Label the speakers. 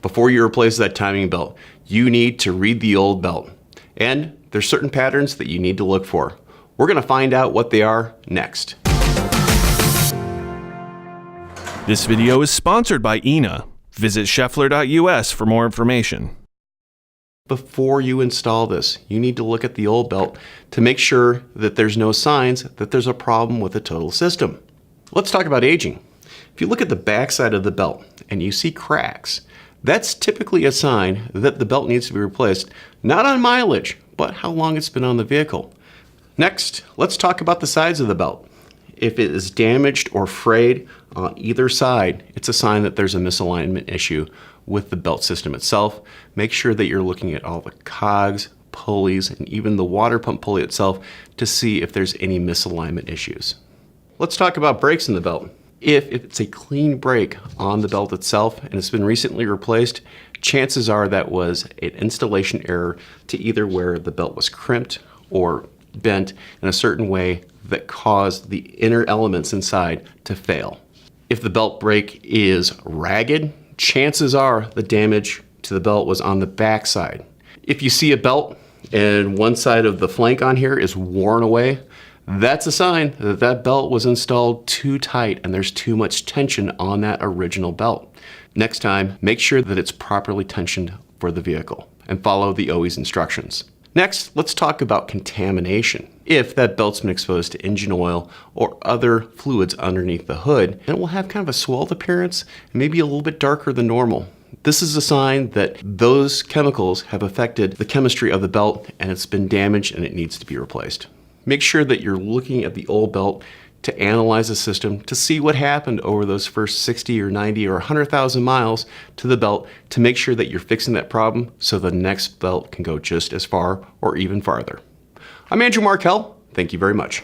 Speaker 1: Before you replace that timing belt, you need to read the old belt. And there's certain patterns that you need to look for. We're going to find out what they are next.
Speaker 2: This video is sponsored by ENA. Visit scheffler.us for more information.
Speaker 1: Before you install this, you need to look at the old belt to make sure that there's no signs that there's a problem with the total system. Let's talk about aging. If you look at the back side of the belt and you see cracks, that's typically a sign that the belt needs to be replaced, not on mileage, but how long it's been on the vehicle. Next, let's talk about the sides of the belt. If it is damaged or frayed on either side, it's a sign that there's a misalignment issue with the belt system itself. Make sure that you're looking at all the cogs, pulleys, and even the water pump pulley itself to see if there's any misalignment issues. Let's talk about brakes in the belt. If it's a clean brake on the belt itself and it's been recently replaced, chances are that was an installation error to either where the belt was crimped or bent in a certain way that caused the inner elements inside to fail. If the belt brake is ragged, chances are the damage to the belt was on the back side. If you see a belt and one side of the flank on here is worn away, that's a sign that that belt was installed too tight and there's too much tension on that original belt. Next time, make sure that it's properly tensioned for the vehicle and follow the OE's instructions. Next, let's talk about contamination. If that belt's been exposed to engine oil or other fluids underneath the hood, it will have kind of a swelled appearance and maybe a little bit darker than normal. This is a sign that those chemicals have affected the chemistry of the belt and it's been damaged and it needs to be replaced. Make sure that you're looking at the old belt to analyze the system to see what happened over those first 60 or 90 or 100,000 miles to the belt to make sure that you're fixing that problem so the next belt can go just as far or even farther. I'm Andrew Markell. Thank you very much.